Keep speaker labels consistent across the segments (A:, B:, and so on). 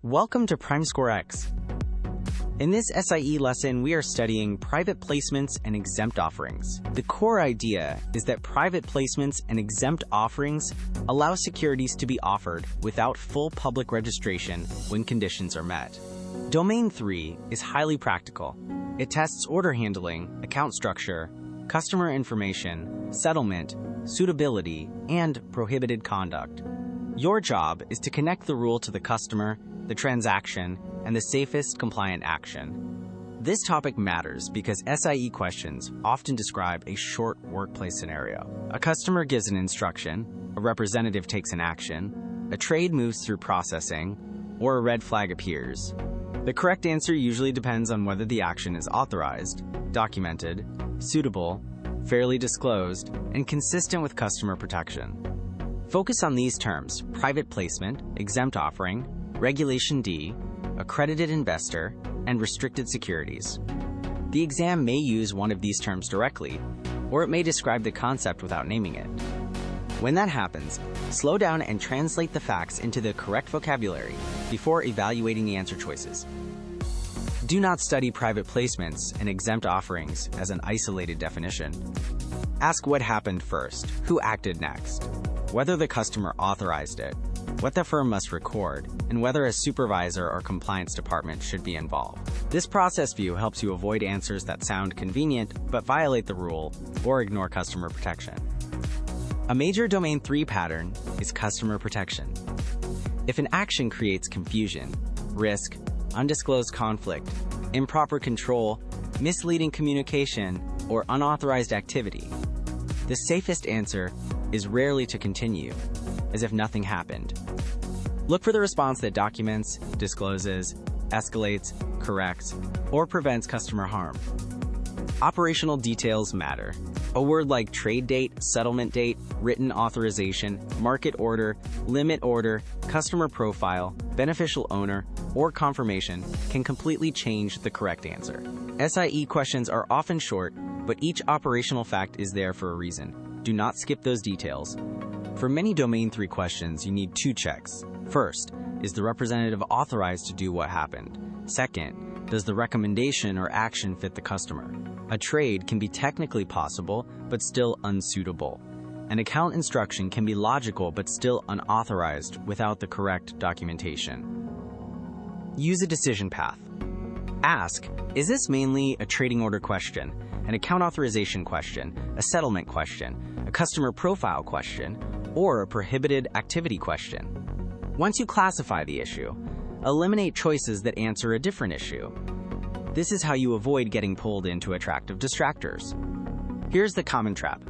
A: Welcome to PrimeScoreX. In this SIE lesson, we are studying private placements and exempt offerings. The core idea is that private placements and exempt offerings allow securities to be offered without full public registration when conditions are met. Domain 3 is highly practical. It tests order handling, account structure, customer information, settlement, suitability, and prohibited conduct. Your job is to connect the rule to the customer, the transaction, and the safest compliant action. This topic matters because SIE questions often describe a short workplace scenario. A customer gives an instruction, a representative takes an action, a trade moves through processing, or a red flag appears. The correct answer usually depends on whether the action is authorized, documented, suitable, fairly disclosed, and consistent with customer protection. Focus on these terms: private placement, exempt offering, Regulation D, accredited investor, and restricted securities. The exam may use one of these terms directly, or it may describe the concept without naming it. When that happens, slow down and translate the facts into the correct vocabulary before evaluating the answer choices. Do not study private placements and exempt offerings as an isolated definition. Ask what happened first, who acted next, whether the customer authorized it, what the firm must record, and whether a supervisor or compliance department should be involved. This process view helps you avoid answers that sound convenient but violate the rule or ignore customer protection. A major Domain 3 pattern is customer protection. If an action creates confusion, risk, undisclosed conflict, improper control, misleading communication, or unauthorized activity, the safest answer is rarely to continue, as if nothing happened. Look for the response that documents, discloses, escalates, corrects, or prevents customer harm. Operational details matter. A word like trade date, settlement date, written authorization, market order, limit order, customer profile, beneficial owner, or confirmation can completely change the correct answer. SIE questions are often short, but each operational fact is there for a reason. Do not skip those details. For many Domain 3 questions, you need two checks. First, is the representative authorized to do what happened? Second, does the recommendation or action fit the customer? A trade can be technically possible, but still unsuitable. An account instruction can be logical, but still unauthorized without the correct documentation. Use a decision path. Ask, is this mainly a trading order question, an account authorization question, a settlement question, a customer profile question, or a prohibited activity question? Once you classify the issue, eliminate choices that answer a different issue. This is how you avoid getting pulled into attractive distractors. Here's the common trap.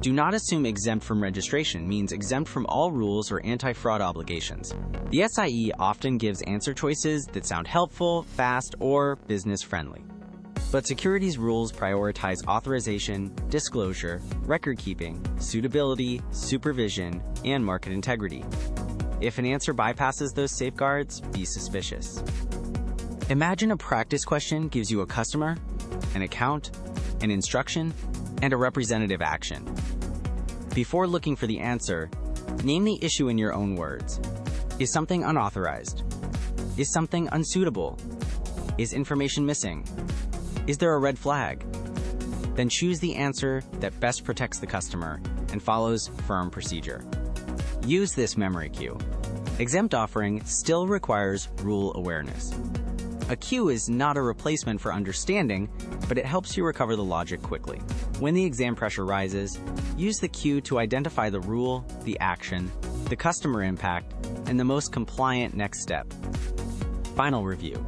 A: Do not assume exempt from registration means exempt from all rules or anti-fraud obligations. The SIE often gives answer choices that sound helpful, fast, or business-friendly. But securities rules prioritize authorization, disclosure, record-keeping, suitability, supervision, and market integrity. If an answer bypasses those safeguards, be suspicious. Imagine a practice question gives you a customer, an account, an instruction, and a representative action. Before looking for the answer, name the issue in your own words. Is something unauthorized? Is something unsuitable? Is information missing? Is there a red flag? Then choose the answer that best protects the customer and follows firm procedure. Use this memory cue. Exempt offering still requires rule awareness. A cue is not a replacement for understanding, but it helps you recover the logic quickly. When the exam pressure rises, use the cue to identify the rule, the action, the customer impact, and the most compliant next step. Final review.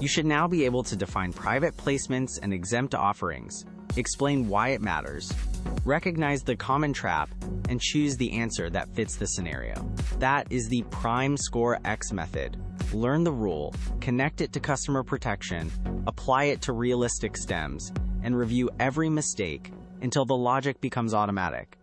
A: You should now be able to define private placements and exempt offerings, explain why it matters, recognize the common trap, and choose the answer that fits the scenario. That is the PrimeScoreX method. Learn the rule, connect it to customer protection, apply it to realistic stems, and review every mistake until the logic becomes automatic.